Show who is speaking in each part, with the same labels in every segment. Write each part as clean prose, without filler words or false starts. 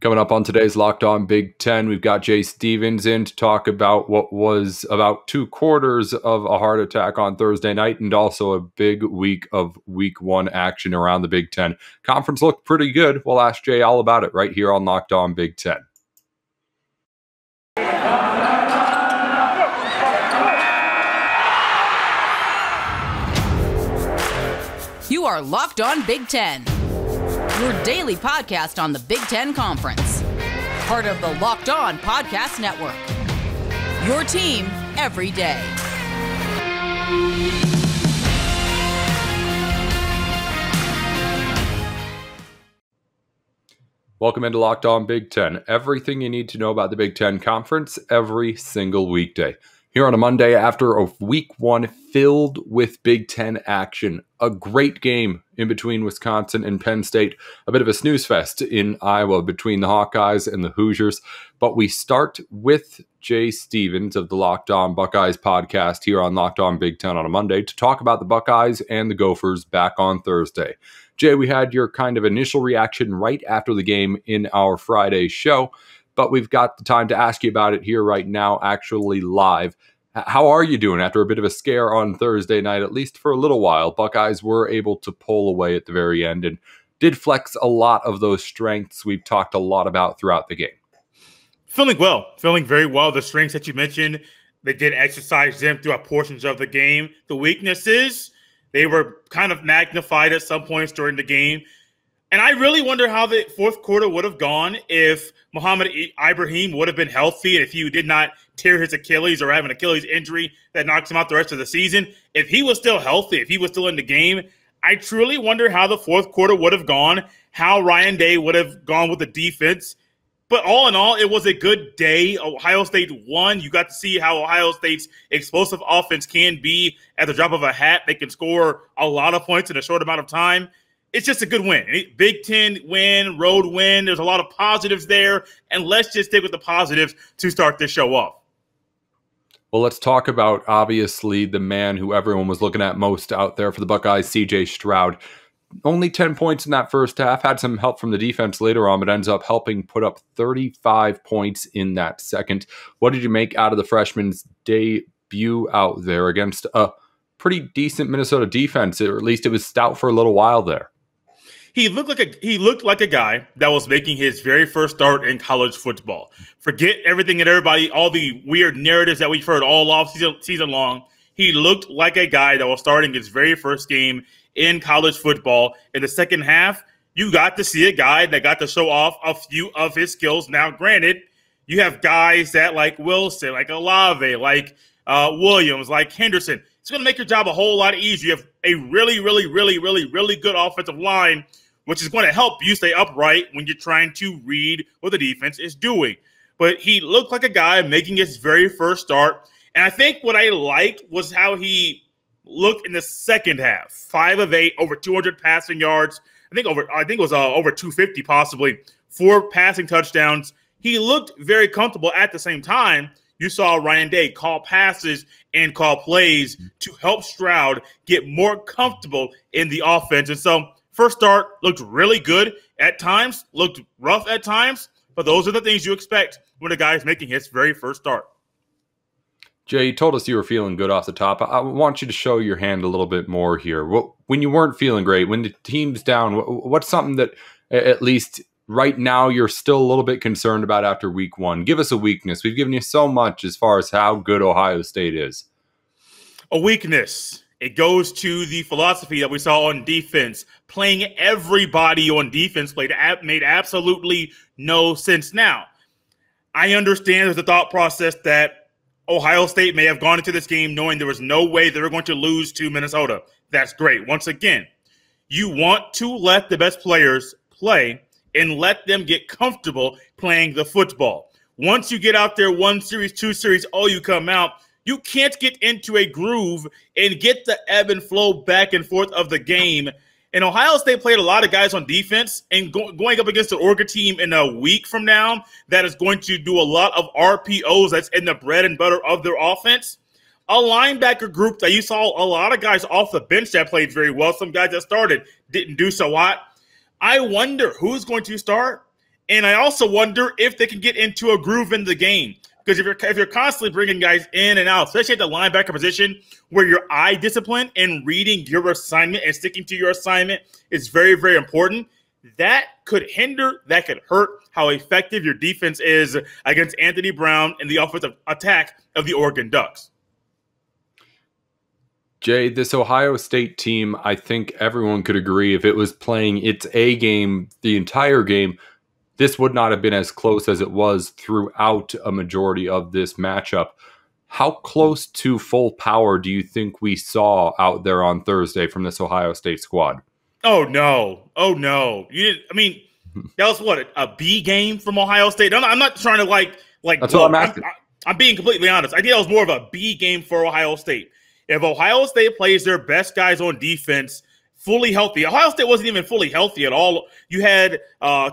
Speaker 1: Coming up on today's Locked On Big Ten, we've got Jay Stevens in to talk about what was about 2/4 of a heart attack on Thursday night and also a big week of Week 1 action around the Big Ten. Conference looked pretty good. We'll ask Jay all about it right here on Locked On Big Ten.
Speaker 2: You are Locked On Big Ten, your daily podcast on the Big Ten Conference. Part of the Locked On Podcast Network. Your team every day.
Speaker 1: Welcome into Locked On Big Ten. Everything you need to know about the Big Ten Conference every single weekday. Here on a Monday after a Week 1 filled with Big Ten action. A great game in between Wisconsin and Penn State. A bit of a snooze fest in Iowa between the Hawkeyes and the Hoosiers. But we start with Jay Stevens of the Locked On Buckeyes podcast here on Locked On Big Ten on a Monday to talk about the Buckeyes and the Gophers back on Thursday. Jay, we had your kind of initial reaction right after the game in our Friday show. But we've got the time to ask you about it here right now, actually live. How are you doing after a bit of a scare on Thursday night, at least for a little while? Buckeyes were able to pull away at the very end and did flex a lot of those strengths we've talked a lot about throughout the game.
Speaker 3: Feeling very well. The strengths that you mentioned, they did exercise them throughout portions of the game. The weaknesses, they were kind of magnified at some points during the game. And I really wonder how the fourth quarter would have gone if Mohamed Ibrahim would have been healthy and if he did not tear his Achilles or have an Achilles injury that knocks him out the rest of the season. If he was still healthy, if he was still in the game, I truly wonder how the fourth quarter would have gone, how Ryan Day would have gone with the defense. But all in all, it was a good day. Ohio State won. You got to see how Ohio State's explosive offense can be at the drop of a hat. They can score a lot of points in a short amount of time. It's just a good win. Big Ten win, road win. There's a lot of positives there. And let's just stick with the positives to start this show off.
Speaker 1: Well, let's talk about, obviously, the man who everyone was looking at most out there for the Buckeyes, C.J. Stroud. Only 10 points in that first half. Had some help from the defense later on, but ends up helping put up 35 points in that second. What did you make out of the freshman's debut out there against a pretty decent Minnesota defense? Or at least it was stout for a little while there.
Speaker 3: He looked like a guy that was making his very first start in college football. Forget everything and everybody, all the weird narratives that we've heard all off season long. He looked like a guy that was starting his very first game in college football. In the second half, you got to see a guy that got to show off a few of his skills. Now, granted, you have guys that like Wilson, like Olave, like Williams, like Henderson. It's going to make your job a whole lot easier. You have a really, really, really, really, really good offensive line, which is going to help you stay upright when you're trying to read what the defense is doing. But he looked like a guy making his very first start. And I think what I liked was how he looked in the second half. 5 of 8, over 200 passing yards. I think it was over 250 possibly. 4 passing touchdowns. He looked very comfortable. At the same time, you saw Ryan Day call passes and call plays to help Stroud get more comfortable in the offense. And so first start looked really good at times, looked rough at times, but those are the things you expect when a guy is making his very first start.
Speaker 1: Jay, you told us you were feeling good off the top. I want you to show your hand a little bit more here. When you weren't feeling great, when the team's down, what's something that at least right now you're still a little bit concerned about after Week 1? Give us a weakness. We've given you so much as far as how good Ohio State is.
Speaker 3: A weakness. It goes to the philosophy that we saw on defense. Playing everybody on defense made absolutely no sense. Now, I understand there's a thought process that Ohio State may have gone into this game knowing there was no way they were going to lose to Minnesota. That's great. Once again, you want to let the best players play and let them get comfortable playing the football. Once you get out there 1 series, 2 series, you come out, you can't get into a groove and get the ebb and flow back and forth of the game. And Ohio State played a lot of guys on defense, and going up against the Oregon team in a week from now that is going to do a lot of RPOs that's in the bread and butter of their offense. A linebacker group that you saw a lot of guys off the bench that played very well. Some guys that started didn't do so hot. I wonder who's going to start And I also wonder if they can get into a groove in the game. Because if you're constantly bringing guys in and out, especially at the linebacker position, where your eye discipline and reading your assignment and sticking to your assignment is very, very important, that could hinder, that could hurt how effective your defense is against Anthony Brown and the offensive attack of the Oregon Ducks.
Speaker 1: Jay, this Ohio State team, I think everyone could agree, if it was playing its A game the entire game, this would not have been as close as it was throughout a majority of this matchup. How close to full power do you think we saw out there on Thursday from this Ohio State squad?
Speaker 3: Oh, no. Oh, no. That was what, a B game from Ohio State? I'm not trying to like.
Speaker 1: That's what I'm asking.
Speaker 3: I'm being completely honest. I think that was more of a B game for Ohio State. If Ohio State plays their best guys on defense fully healthy, Ohio State wasn't even fully healthy at all. You had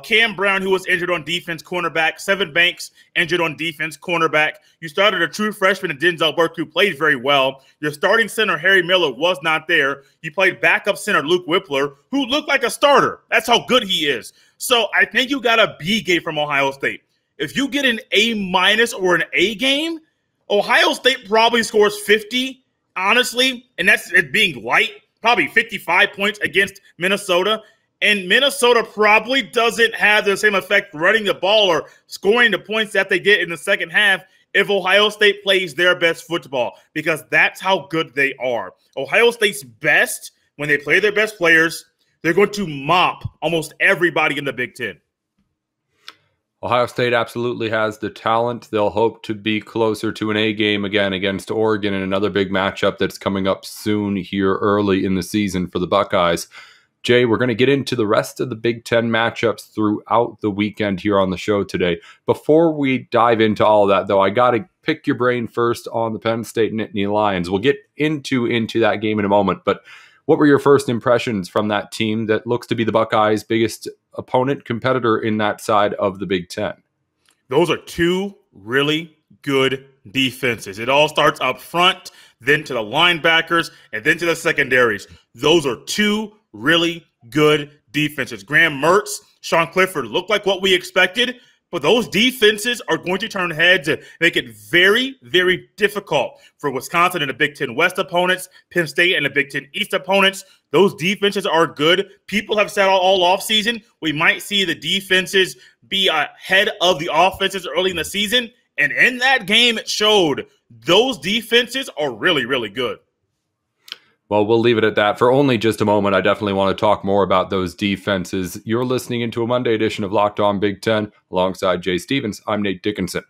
Speaker 3: Cam Brown, who was injured on defense, cornerback. Sevyn Banks injured on defense, cornerback. You started a true freshman in Denzel Burke, who played very well. Your starting center, Harry Miller, was not there. You played backup center, Luke Whippler, who looked like a starter. That's how good he is. So I think you got a B game from Ohio State. If you get an A- or an A game, Ohio State probably scores 50, honestly, and that's it being light, probably 55 points against Minnesota. And Minnesota probably doesn't have the same effect running the ball or scoring the points that they did in the second half if Ohio State plays their best football, because that's how good they are. Ohio State's best, when they play their best players, they're going to mop almost everybody in the Big Ten.
Speaker 1: Ohio State absolutely has the talent. They'll hope to be closer to an A game again against Oregon in another big matchup that's coming up soon here early in the season for the Buckeyes. Jay, we're going to get into the rest of the Big Ten matchups throughout the weekend here on the show today. Before we dive into all of that, though, I got to pick your brain first on the Penn State Nittany Lions. We'll get into that game in a moment, but what were your first impressions from that team that looks to be the Buckeyes' biggest opponent, competitor in that side of the Big Ten?
Speaker 3: Those are two really good defenses. It all starts up front, then to the linebackers, and then to the secondaries. Those are two really good defenses. Graham Mertz, Sean Clifford look like what we expected, but those defenses are going to turn heads and make it very, very difficult for Wisconsin and the Big Ten West opponents, Penn State and the Big Ten East opponents. Those defenses are good. People have said all offseason we might see the defenses be ahead of the offenses early in the season, and in that game it showed those defenses are really, really good.
Speaker 1: Well, we'll leave it at that for only just a moment. I definitely want to talk more about those defenses. You're listening into a Monday edition of Locked On Big Ten alongside Jay Stevens. I'm Nate Dickinson.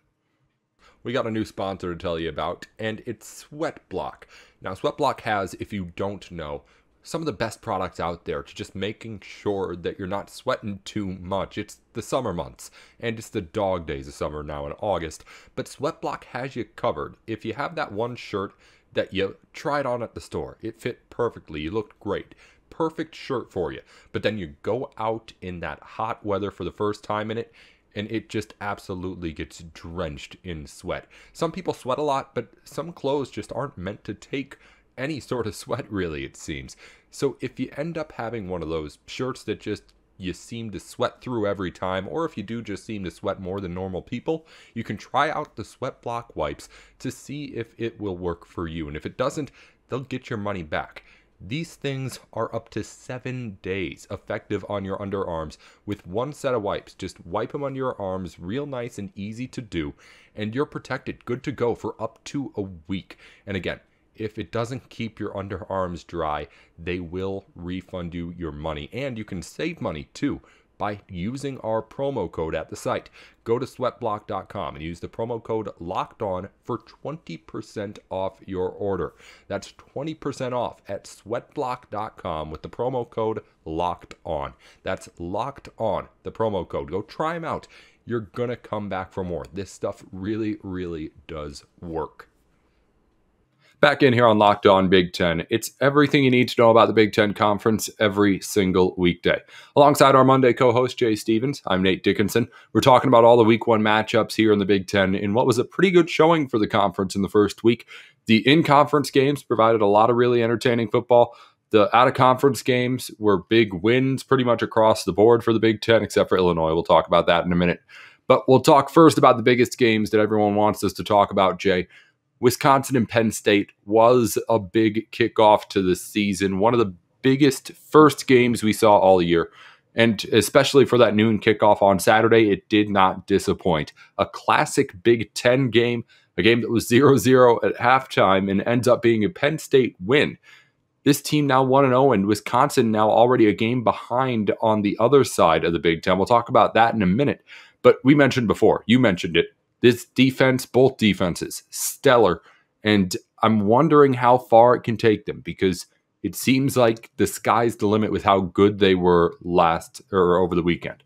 Speaker 1: We got a new sponsor to tell you about, and it's SweatBlock. Now, SweatBlock has, if you don't know, some of the best products out there to just making sure that you're not sweating too much. It's the summer months, and it's the dog days of summer now in August, but SweatBlock has you covered. If you have that one shirt that you tried on at the store, it fit perfectly, you looked great, perfect shirt for you, but then you go out in that hot weather for the first time in it, and it just absolutely gets drenched in sweat. Some people sweat a lot, but some clothes just aren't meant to take any sort of sweat, really, it seems. So if you end up having one of those shirts that just you seem to sweat through every time, or if you do just seem to sweat more than normal people, you can try out the SweatBlock wipes to see if it will work for you. And if it doesn't, they'll get your money back. These things are up to 7 days effective on your underarms with one set of wipes. Just wipe them on your arms, real nice and easy to do, and you're protected, good to go for up to a week. And again, if it doesn't keep your underarms dry, they will refund you your money. And you can save money too by using our promo code at the site. Go to sweatblock.com and use the promo code LOCKEDON for 20% off your order. That's 20% off at sweatblock.com with the promo code LOCKEDON. That's locked on, the promo code. Go try them out. You're going to come back for more. This stuff really, really does work. Back in here on Locked On Big Ten, it's everything you need to know about the Big Ten Conference every single weekday. Alongside our Monday co-host, Jay Stevens, I'm Nate Dickinson. We're talking about all the Week 1 matchups here in the Big Ten in what was a pretty good showing for the conference in the first week. The in-conference games provided a lot of really entertaining football. The out-of-conference games were big wins pretty much across the board for the Big Ten, except for Illinois. We'll talk about that in a minute. But we'll talk first about the biggest games that everyone wants us to talk about, Jay. Wisconsin and Penn State was a big kickoff to the season, one of the biggest first games we saw all year. And especially for that noon kickoff on Saturday, it did not disappoint. A classic Big Ten game, a game that was 0-0 at halftime and ends up being a Penn State win. This team now 1-0, and Wisconsin now already a game behind on the other side of the Big Ten. We'll talk about that in a minute. But we mentioned before, you mentioned it, this defense, both defenses, stellar. And I'm wondering how far it can take them, because it seems like the sky's the limit with how good they were over the weekend.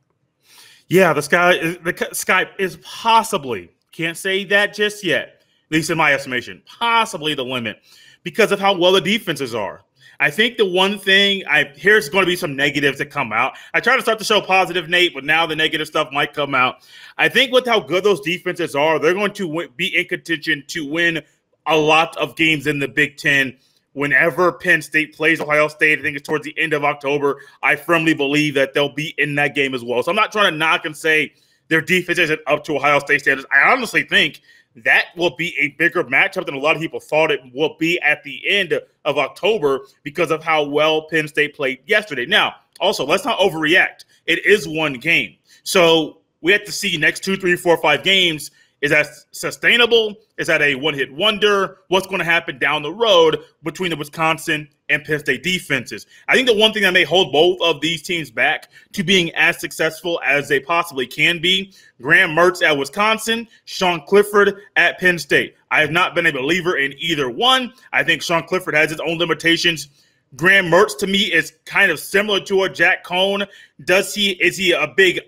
Speaker 3: Yeah, the sky is possibly, can't say that just yet, at least in my estimation, possibly the limit because of how well the defenses are. I think the one thing, here's going to be some negatives that come out. I try to start the show positive, Nate, but now the negative stuff might come out. I think with how good those defenses are, they're going to be in contention to win a lot of games in the Big Ten. Whenever Penn State plays Ohio State, I think it's towards the end of October, I firmly believe that they'll be in that game as well. So I'm not trying to knock and say their defense isn't up to Ohio State standards. I honestly think that will be a bigger matchup than a lot of people thought it will be at the end of October because of how well Penn State played yesterday. Now, also, let's not overreact. It is one game. So we have to see next 2, 3, 4, 5 games. Is that sustainable? Is that a one-hit wonder? What's going to happen down the road between the Wisconsin and Penn State defenses? I think the one thing that may hold both of these teams back to being as successful as they possibly can be, Graham Mertz at Wisconsin, Sean Clifford at Penn State. I have not been a believer in either one. I think Sean Clifford has his own limitations. Graham Mertz, to me, is kind of similar to a Jack Cohn. Is he a big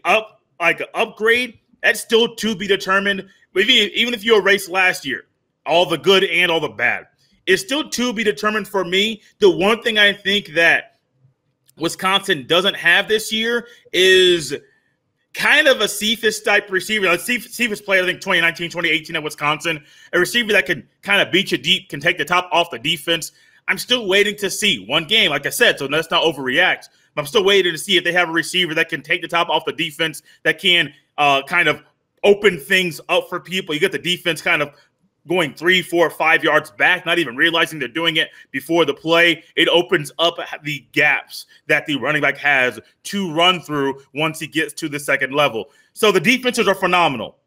Speaker 3: upgrade? That's still to be determined. Even if you erase last year, all the good and all the bad, it's still to be determined for me. The one thing I think that Wisconsin doesn't have this year is kind of a Cephas-type receiver. Cephas played, I think, 2019, 2018 at Wisconsin. A receiver that can kind of beat you deep, can take the top off the defense. I'm still waiting to see one game, like I said, so let's not overreact. But I'm still waiting to see if they have a receiver that can take the top off the defense, that can kind of open things up for people. You get the defense kind of going 3, 4, 5 yards back, not even realizing they're doing it before the play. It opens up the gaps that the running back has to run through once he gets to the second level. So the defenses are phenomenal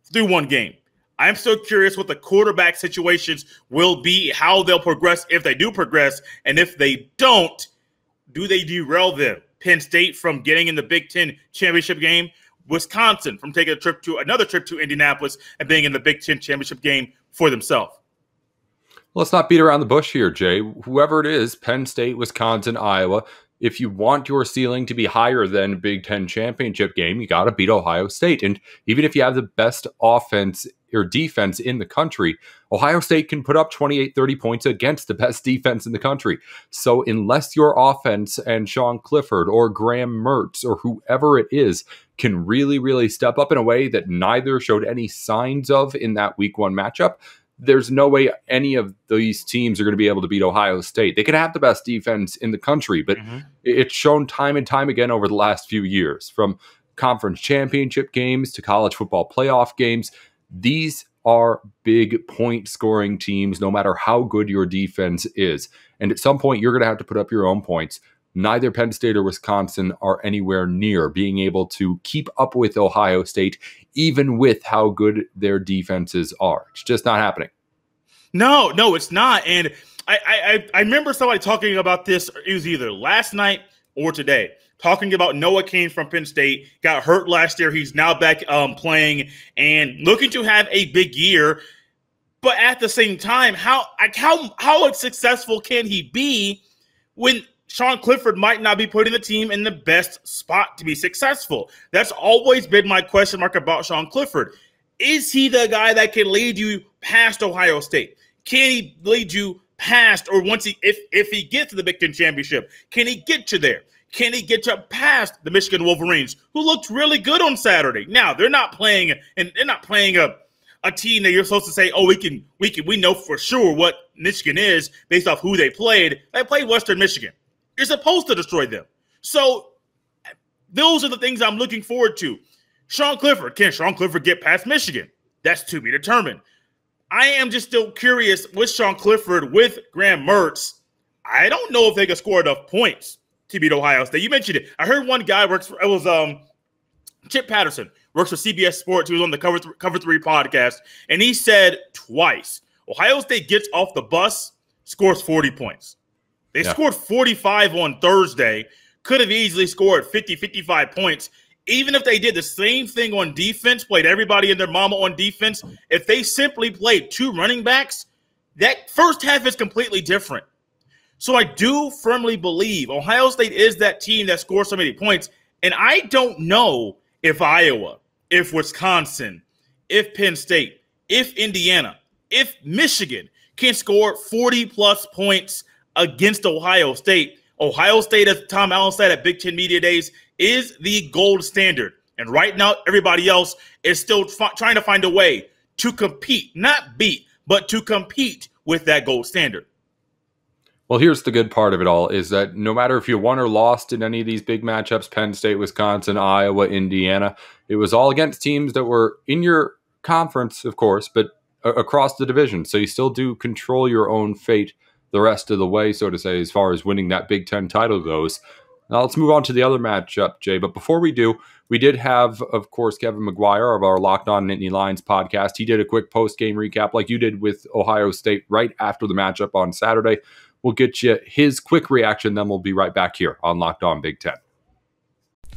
Speaker 3: through one game. I'm still curious what the quarterback situations will be, how they'll progress if they do progress, and if they don't, do they derail them? Penn State from getting in the Big Ten championship game, Wisconsin from taking another trip to Indianapolis and being in the Big Ten championship game for themselves.
Speaker 1: Let's not beat around the bush here, Jay. Whoever it is, Penn State, Wisconsin, Iowa, if you want your ceiling to be higher than Big Ten championship game, you got to beat Ohio State. And even if you have the best offense or defense in the country, Ohio State can put up 28, 30 points against the best defense in the country. So unless your offense and Sean Clifford or Graham Mertz or whoever it is can really, really step up in a way that neither showed any signs of in that week 1 matchup, there's no way any of these teams are going to be able to beat Ohio State. They can have the best defense in the country, but it's shown time and time again over the last few years, from conference championship games to college football playoff games. These are big point scoring teams, no matter how good your defense is. And at some point, you're going to have to put up your own points. Neither Penn State or Wisconsin are anywhere near being able to keep up with Ohio State, even with how good their defenses are. It's just not happening.
Speaker 3: No, it's not. And I remember somebody talking about this. It was either last night or today, talking about Noah Cain from Penn State. Got hurt last year. He's now back playing and looking to have a big year. But at the same time, how successful can he be when Sean Clifford might not be putting the team in the best spot to be successful? That's always been my question mark about Sean Clifford. Is he the guy that can lead you past Ohio State? Can he lead you past, or if he gets to the Big Ten championship, can he get you there? Can he get you past the Michigan Wolverines, who looked really good on Saturday? Now they're not playing a a team that you're supposed to say, oh, we know for sure what Michigan is based off who they played. They played Western Michigan. You're supposed to destroy them. So those are the things I'm looking forward to. Sean Clifford. Can Sean Clifford get past Michigan? That's to be determined. I am just still curious with Sean Clifford, with Graham Mertz. I don't know if they can score enough points to beat Ohio State. You mentioned it. I heard one guy Chip Patterson, works for CBS Sports. He was on the Cover 3 podcast, and he said twice, Ohio State gets off the bus, scores 40 points. They scored 45 on Thursday, could have easily scored 50, 55 points. Even if they did the same thing on defense, played everybody and their mama on defense, if they simply played 2 running backs, that first half is completely different. So I do firmly believe Ohio State is that team that scores so many points, and I don't know if Iowa, if Wisconsin, if Penn State, if Indiana, if Michigan can score 40-plus points against Ohio State. Ohio State, as Tom Allen said at Big Ten Media Days, is the gold standard. And right now, everybody else is still trying to find a way to compete, not beat, but to compete with that gold standard.
Speaker 1: Well, here's the good part of it all is that no matter if you won or lost in any of these big matchups, Penn State, Wisconsin, Iowa, Indiana, it was all against teams that were in your conference, of course, but across the division. So you still do control your own fate the rest of the way, so to say, as far as winning that Big Ten title goes. Now let's move on to the other matchup, Jay. But before we do, we did have, of course, Kevin McGuire of our Locked On Nittany Lions podcast. He did a quick post-game recap like you did with Ohio State right after the matchup on Saturday. We'll get you his quick reaction, then we'll be right back here on Locked On Big Ten.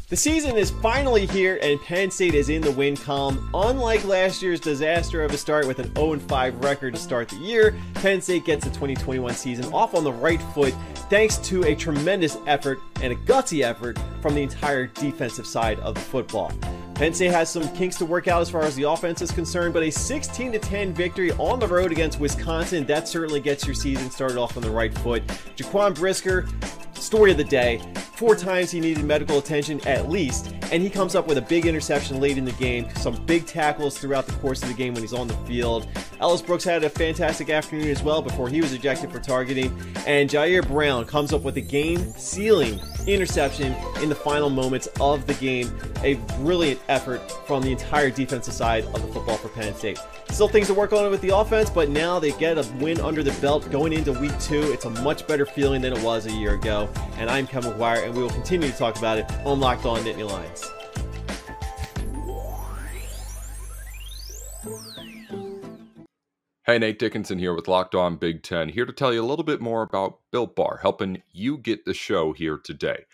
Speaker 4: The season is finally here, and Penn State is in the win column. Unlike last year's disaster of a start with an 0-5 record to start the year, Penn State gets the 2021 season off on the right foot thanks to a tremendous effort and a gutsy effort from the entire defensive side of the football. Penn State has some kinks to work out as far as the offense is concerned, but a 16-10 victory on the road against Wisconsin, that certainly gets your season started off on the right foot. Jaquan Brisker, story of the day. 4 times he needed medical attention at least, and he comes up with a big interception late in the game, some big tackles throughout the course of the game when he's on the field. Ellis Brooks had a fantastic afternoon as well before he was ejected for targeting, and Jair Brown comes up with a game-sealing interception in the final moments of the game. A brilliant effort from the entire defensive side of the football for Penn State. Still things to work on with the offense, but now they get a win under the belt going into week 2. It's a much better feeling than it was a year ago. And I'm Kevin McGuire, and we will continue to talk about it on Locked On Nittany Lions.
Speaker 1: Hey, Nate Dickinson here with Locked On Big Ten, here to tell you a little bit more about Built Bar, helping you get the show here today.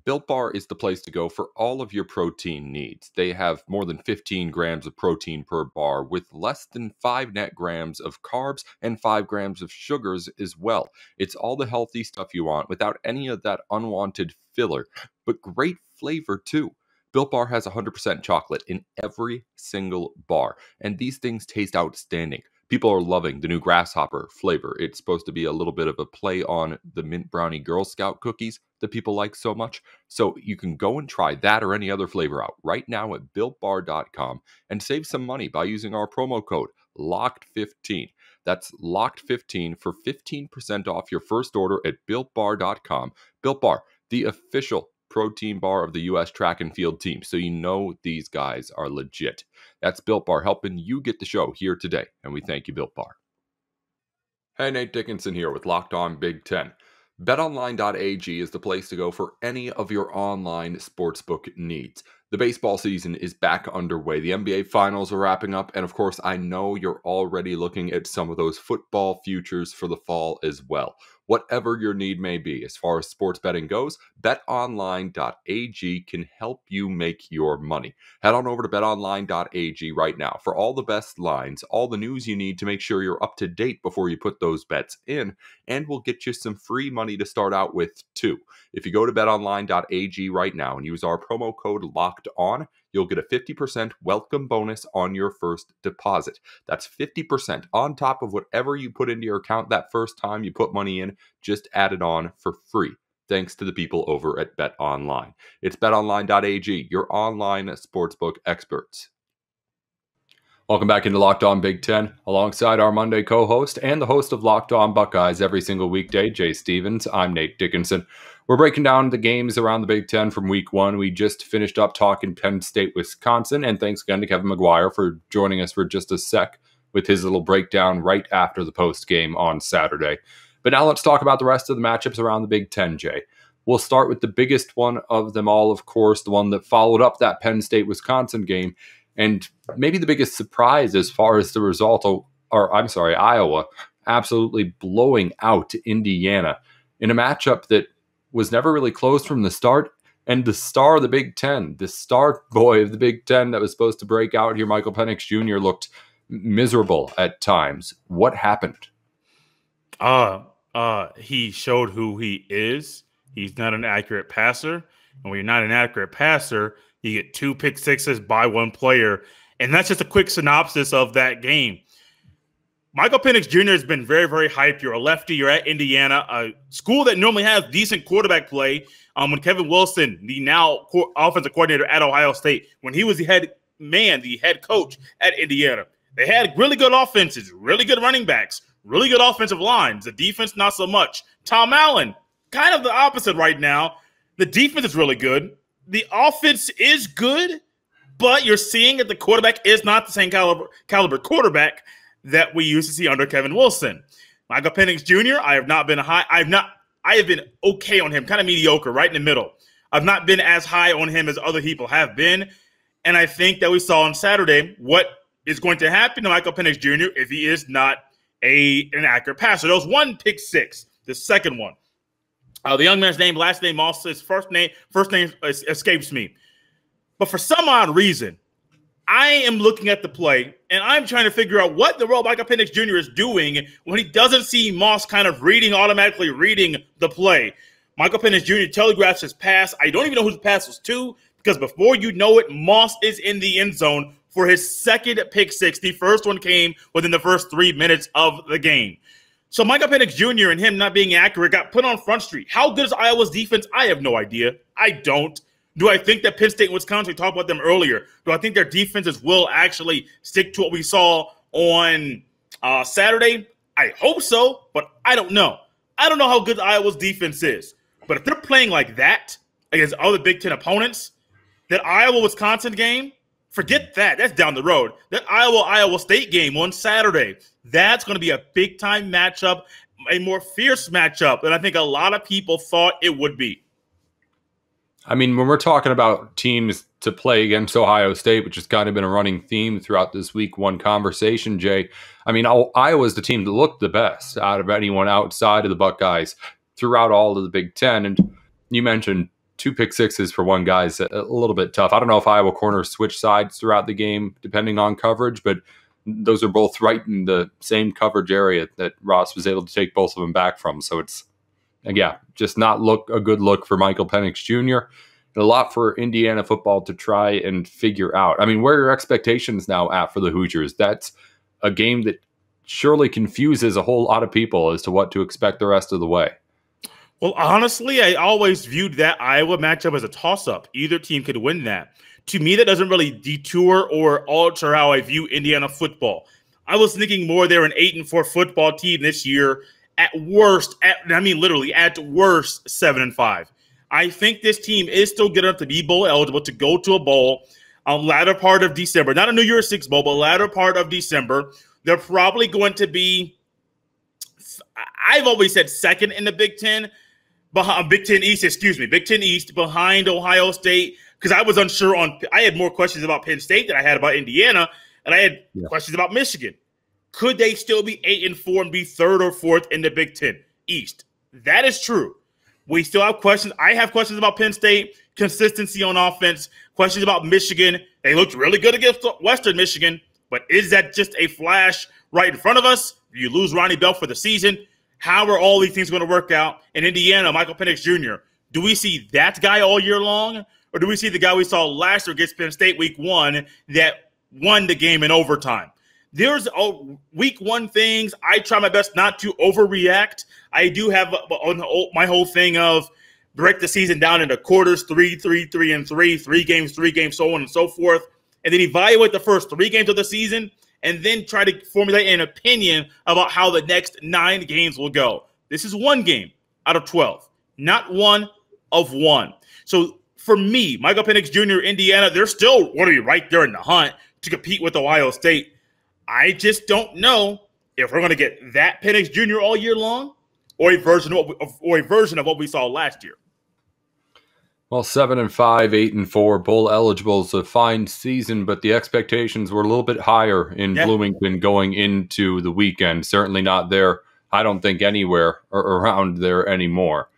Speaker 1: Built Bar is the place to go for all of your protein needs. They have more than 15 grams of protein per bar with less than 5 net grams of carbs and 5 grams of sugars as well. It's all the healthy stuff you want without any of that unwanted filler, but great flavor too. Built Bar has 100% chocolate in every single bar, and these things taste outstanding. People are loving the new grasshopper flavor. It's supposed to be a little bit of a play on the mint brownie Girl Scout cookies that people like so much. So you can go and try that or any other flavor out right now at BuiltBar.com and save some money by using our promo code LOCKED15. That's LOCKED15 for 15% off your first order at BuiltBar.com. Built Bar, the official protein bar of the U.S. track and field team, so you know these guys are legit. That's Built Bar, helping you get the show here today, and we thank you, Built Bar. Hey, Nate Dickinson here with Locked On Big Ten. BetOnline.ag is the place to go for any of your online sportsbook needs. The baseball season is back underway. The NBA finals are wrapping up, and of course, I know you're already looking at some of those football futures for the fall as well. Whatever your need may be, as far as sports betting goes, betonline.ag can help you make your money. Head on over to betonline.ag right now for all the best lines, all the news you need to make sure you're up to date before you put those bets in, and we'll get you some free money to start out with too. If you go to betonline.ag right now and use our promo code LOCKEDON, you'll get a 50% welcome bonus on your first deposit. That's 50% on top of whatever you put into your account that first time you put money in. Just add it on for free, thanks to the people over at BetOnline. It's betonline.ag, your online sportsbook experts. Welcome back into Locked On Big Ten, alongside our Monday co-host and the host of Locked On Buckeyes every single weekday, Jay Stevens. I'm Nate Dickinson. We're breaking down the games around the Big Ten from week one. We just finished up talking Penn State, Wisconsin, and thanks again to Kevin McGuire for joining us for just a sec with his little breakdown right after the post game on Saturday. But now let's talk about the rest of the matchups around the Big Ten, Jay. We'll start with the biggest one of them all, of course, the one that followed up that Penn State-Wisconsin game, and maybe the biggest surprise as far as the result, Iowa absolutely blowing out Indiana in a matchup that was never really close from the start. And the star of the Big Ten, the star boy of the Big Ten that was supposed to break out here, Michael Penix Jr., looked miserable at times. What happened?
Speaker 3: He showed who he is. He's not an accurate passer. And when you're not an accurate passer, you get 2 pick sixes by one player. And that's just a quick synopsis of that game. Michael Penix Jr. has been very, very hyped. You're a lefty. You're at Indiana, a school that normally has decent quarterback play. When Kevin Wilson, the now offensive coordinator at Ohio State, when he was the head coach at Indiana, they had really good offenses, really good running backs, really good offensive lines. The defense, not so much. Tom Allen, kind of the opposite right now. The defense is really good. The offense is good, but you're seeing that the quarterback is not the same caliber quarterback that we used to see under Kevin Wilson. Michael Penix Jr., I have been okay on him, kind of mediocre, right in the middle. I've not been as high on him as other people have been. And I think that we saw on Saturday what is going to happen to Michael Penix Jr. if he is not an accurate passer. There was one pick six, the second one. The young man's name, last name also, his first name escapes me. But for some odd reason, I am looking at the play, and I'm trying to figure out what the world Michael Penix Jr. is doing when he doesn't see Moss kind of automatically reading the play. Michael Penix Jr. telegraphs his pass. I don't even know who the pass was to, because before you know it, Moss is in the end zone for his second pick six. The first one came within the first 3 minutes of the game. So Michael Penix Jr. and him not being accurate got put on Front Street. How good is Iowa's defense? I have no idea. I don't. Do I think that Penn State and Wisconsin, we talked about them earlier, do I think their defenses will actually stick to what we saw on Saturday? I hope so, but I don't know. I don't know how good Iowa's defense is. But if they're playing like that against other Big Ten opponents, that Iowa-Wisconsin game, forget that. That's down the road. That Iowa State game on Saturday, that's going to be a big-time matchup, a more fierce matchup than I think a lot of people thought it would be.
Speaker 1: I mean, when we're talking about teams to play against Ohio State, which has kind of been a running theme throughout this week one conversation, Jay, I mean, Iowa's the team that looked the best out of anyone outside of the Buckeyes throughout all of the Big Ten. And you mentioned 2 pick sixes for one guy is a little bit tough. I don't know if Iowa corners switch sides throughout the game, depending on coverage, but those are both right in the same coverage area that Ross was able to take both of them back from. So it's, just not a good look for Michael Penix Jr. And a lot for Indiana football to try and figure out. I mean, where are your expectations now at for the Hoosiers? That's a game that surely confuses a whole lot of people as to what to expect the rest of the way.
Speaker 3: Well, honestly, I always viewed that Iowa matchup as a toss-up. Either team could win that. To me, that doesn't really detour or alter how I view Indiana football. I was thinking more they're an 8-4 football team this year. At worst, at worst, 7-5. I think this team is still good enough to be bowl eligible to go to a bowl latter part of December. Not a New Year's Six bowl, but latter part of December. They're probably going to be, I've always said second in the Big Ten. Big Ten East behind Ohio State, because I was unsure I had more questions about Penn State than I had about Indiana, and I had questions about Michigan. Could they still be 8-4 and be third or fourth in the Big Ten East? That is true. We still have questions. I have questions about Penn State, consistency on offense, questions about Michigan. They looked really good against Western Michigan, but is that just a flash right in front of us? You lose Ronnie Bell for the season. How are all these things going to work out? In Indiana, Michael Penix Jr., do we see that guy all year long? Or do we see the guy we saw last year against Penn State week one that won the game in overtime? There's week one things. I try my best not to overreact. I do have my whole thing of break the season down into quarters, 3 games, so on and so forth. and then evaluate the first 3 games of the season and then try to formulate an opinion about how the next 9 games will go. This is 1 game out of 12, not 1 of 1. So for me, Michael Penix Jr., Indiana, they're still right there in the hunt to compete with Ohio State. I just don't know if we're going to get that Penix Jr. all year long or a version of what we saw last year.
Speaker 1: Well, 7-5, 8-4, bowl eligible is a fine season, but the expectations were a little bit higher in Bloomington going into the weekend. Certainly not there, I don't think, anywhere or around there anymore.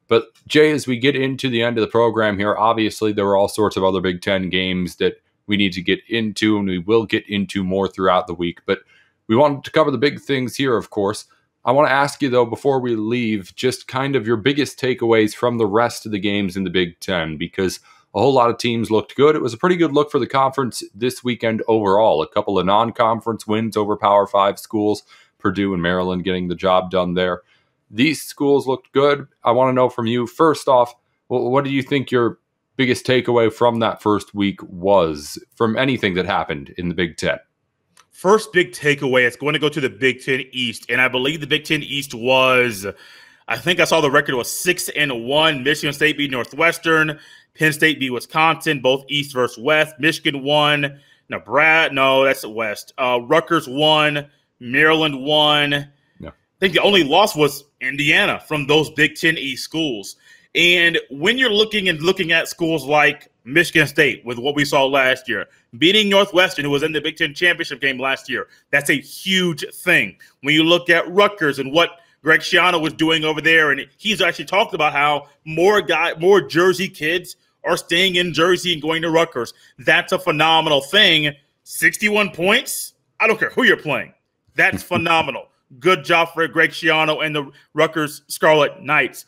Speaker 1: But Jay, as we get into the end of the program here, obviously there were all sorts of other Big Ten games that we need to get into, and we will get into more throughout the week. But we wanted to cover the big things here, of course. I want to ask you, though, before we leave, just kind of your biggest takeaways from the rest of the games in the Big Ten, because a whole lot of teams looked good. It was a pretty good look for the conference this weekend overall. A couple of non-conference wins over Power 5 schools, Purdue and Maryland getting the job done there. These schools looked good. I want to know from you, first off, what do you think your biggest takeaway from that first week was from anything that happened in the Big Ten?
Speaker 3: First big takeaway, it's going to go to the Big Ten East. And I believe the Big Ten East was, I think I saw the record was 6-1. Michigan State beat Northwestern. Penn State beat Wisconsin, both East versus West. Michigan won. Nebraska, no, that's the West. Rutgers won. Maryland won.
Speaker 1: No.
Speaker 3: I think the only loss was Indiana from those Big Ten East schools. And when you're looking at schools like Michigan State with what we saw last year, beating Northwestern, who was in the Big Ten championship game last year, that's a huge thing. When you look at Rutgers and what Greg Schiano was doing over there, and he's actually talked about how more Jersey kids are staying in Jersey and going to Rutgers. That's a phenomenal thing. 61 points? I don't care who you're playing. That's phenomenal. Good job for Greg Schiano and the Rutgers Scarlet Knights.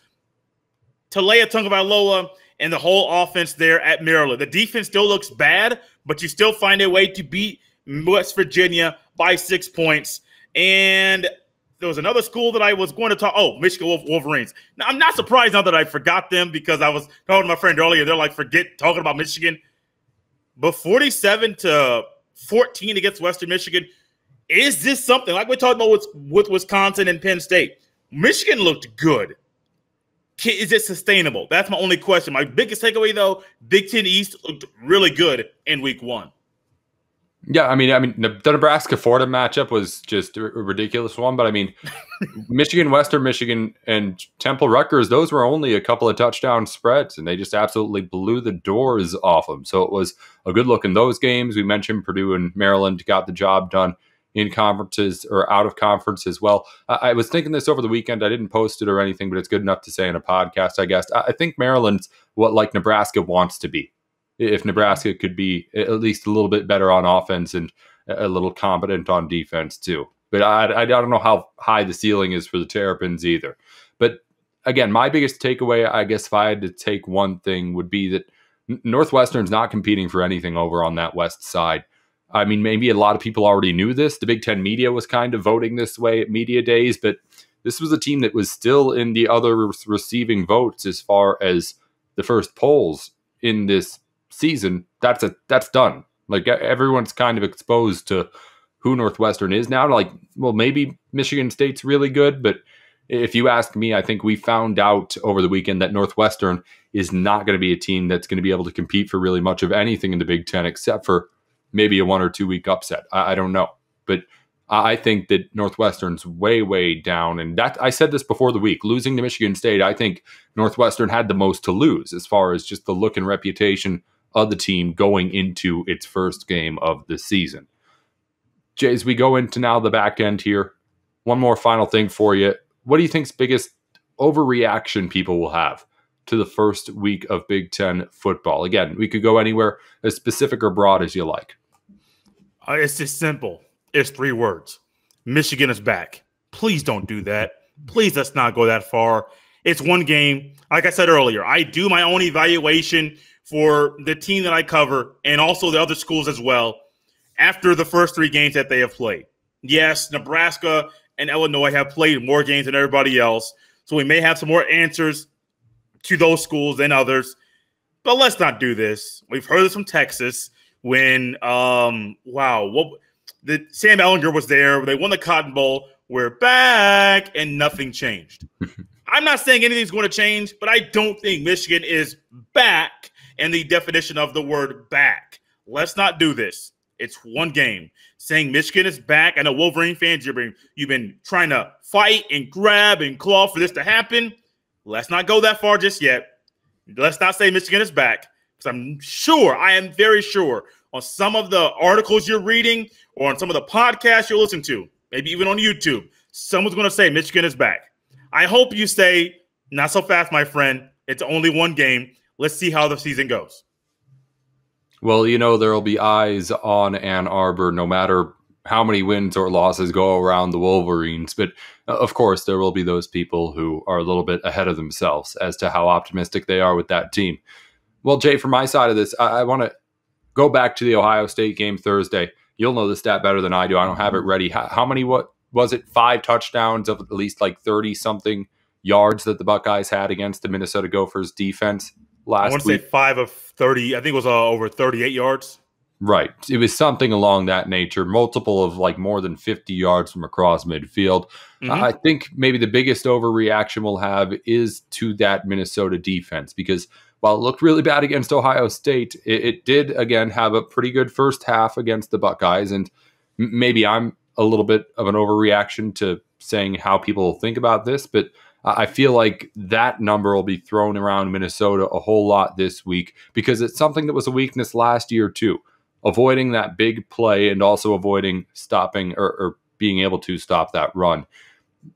Speaker 3: Talia Tagovailoa and the whole offense there at Maryland. The defense still looks bad, but you still find a way to beat West Virginia by 6 points. And there was another school that I was going to talk. Oh, Michigan Wolverines. Now, I'm not surprised now that I forgot them because I was talking to my friend earlier. They're like, forget talking about Michigan. But 47-14 against Western Michigan. Is this something like we talked about with Wisconsin and Penn State? Michigan looked good. Is it sustainable? That's my only question. My biggest takeaway, though, Big Ten East looked really good in week 1.
Speaker 1: Yeah, I mean, the Nebraska-Fordham matchup was just a ridiculous one. But, I mean, Michigan, Western Michigan, and Temple-Rutgers, those were only a couple of touchdown spreads, and they just absolutely blew the doors off them. So it was a good look in those games. We mentioned Purdue and Maryland got the job done in conferences or out of conference as well. I was thinking this over the weekend. I didn't post it or anything, but it's good enough to say in a podcast, I guess. I think Maryland's what like Nebraska wants to be. If Nebraska could be at least a little bit better on offense and a little competent on defense too. But I don't know how high the ceiling is for the Terrapins either. But again, my biggest takeaway, I guess if I had to take one thing, would be that Northwestern's not competing for anything over on that west side. I mean, maybe a lot of people already knew this. The Big Ten media was kind of voting this way at media days, but this was a team that was still in the other receiving votes as far as the first polls in this season. That's done. Like, everyone's kind of exposed to who Northwestern is now. Like, well, maybe Michigan State's really good, but if you ask me, I think we found out over the weekend that Northwestern is not going to be a team that's going to be able to compete for really much of anything in the Big Ten except for maybe a 1 or 2 week upset. I don't know. But I think that Northwestern's way, way down. And that I said this before the week. Losing to Michigan State, I think Northwestern had the most to lose as far as just the look and reputation of the team going into its first game of the season. Jay, as we go into now the back end here, one more final thing for you. What do you think's biggest overreaction people will have to the first week of Big Ten football? Again, we could go anywhere as specific or broad as you like.
Speaker 3: It's just simple. It's 3 words. Michigan is back. Please don't do that. Please let's not go that far. It's one game. Like I said earlier, I do my own evaluation for the team that I cover and also the other schools as well after the first 3 games that they have played. Yes, Nebraska and Illinois have played more games than everybody else, so we may have some more answers to those schools than others. But let's not do this. We've heard this from Texas. when Sam Ehlinger was there. They won the Cotton Bowl. We're back, and nothing changed. I'm not saying anything's going to change, but I don't think Michigan is back in the definition of the word back. Let's not do this. It's one game. Saying Michigan is back, I know Wolverine fans, you've been trying to fight and grab and claw for this to happen. Let's not go that far just yet. Let's not say Michigan is back, because I am very sure on some of the articles you're reading or on some of the podcasts you're listening to, maybe even on YouTube, someone's going to say Michigan is back. I hope you say, not so fast, my friend. It's only one game. Let's see how the season goes.
Speaker 1: Well, there will be eyes on Ann Arbor no matter how many wins or losses go around the Wolverines. But, of course, there will be those people who are a little bit ahead of themselves as to how optimistic they are with that team. Well, Jay, from my side of this, I want to go back to the Ohio State game Thursday. You'll know the stat better than I do. I don't have it ready. How many, what was it, 5 touchdowns of at least like 30-something yards that the Buckeyes had against the Minnesota Gophers defense last week?
Speaker 3: I want to say 5 of 30. I think it was over 38 yards.
Speaker 1: Right. It was something along that nature, multiple of like more than 50 yards from across midfield. Mm-hmm. I think maybe the biggest overreaction we'll have is to that Minnesota defense, because while it looked really bad against Ohio State, it did, again, have a pretty good first half against the Buckeyes. And maybe I'm a little bit of an overreaction to saying how people think about this, but I feel like that number will be thrown around Minnesota a whole lot this week, because it's something that was a weakness last year too. Avoiding that big play and also avoiding stopping or being able to stop that run.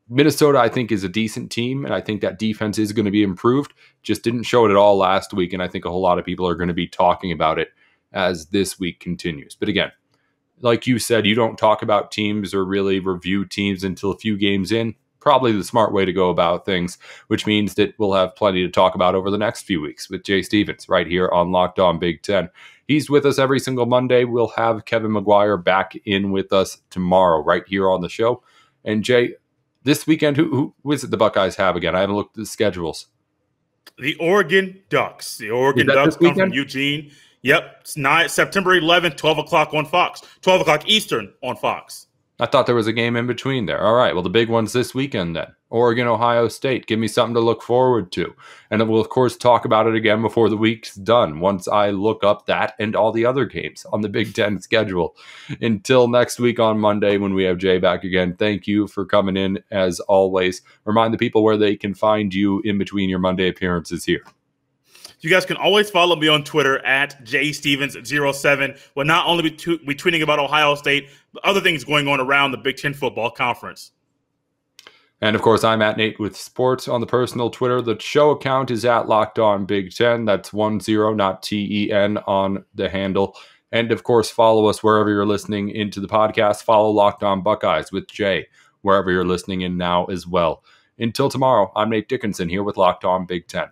Speaker 1: Minnesota, I think, is a decent team, and I think that defense is going to be improved. Just didn't show it at all last week, and I think a whole lot of people are going to be talking about it as this week continues. But again, like you said, you don't talk about teams or really review teams until a few games in. Probably the smart way to go about things, which means that we'll have plenty to talk about over the next few weeks with Jay Stevens right here on Locked On Big Ten. He's with us every single Monday. We'll have Kevin McGuire back in with us tomorrow right here on the show. And Jay, this weekend, who is it the Buckeyes have again? I haven't looked at the schedules.
Speaker 3: The Oregon Ducks. The Oregon Ducks come from Eugene. Yep. It's September 11th, 12 o'clock on Fox. 12 o'clock Eastern on Fox.
Speaker 1: I thought there was a game in between there. All right, well, the big one's this weekend then. Oregon, Ohio State. Give me something to look forward to. And then we'll, of course, talk about it again before the week's done, once I look up that and all the other games on the Big Ten schedule. Until next week on Monday when we have Jay back again, thank you for coming in, as always. Remind the people where they can find you in between your Monday appearances here.
Speaker 3: You guys can always follow me on Twitter at jstevens07. We'll not only be tweeting about Ohio State, but other things going on around the Big Ten football conference.
Speaker 1: And, of course, I'm at Nate with Sports on the personal Twitter. The show account is at Locked On Big Ten. That's 10, not TEN on the handle. And, of course, follow us wherever you're listening into the podcast. Follow Locked On Buckeyes with Jay wherever you're listening in now as well. Until tomorrow, I'm Nate Dickinson here with Locked On Big Ten.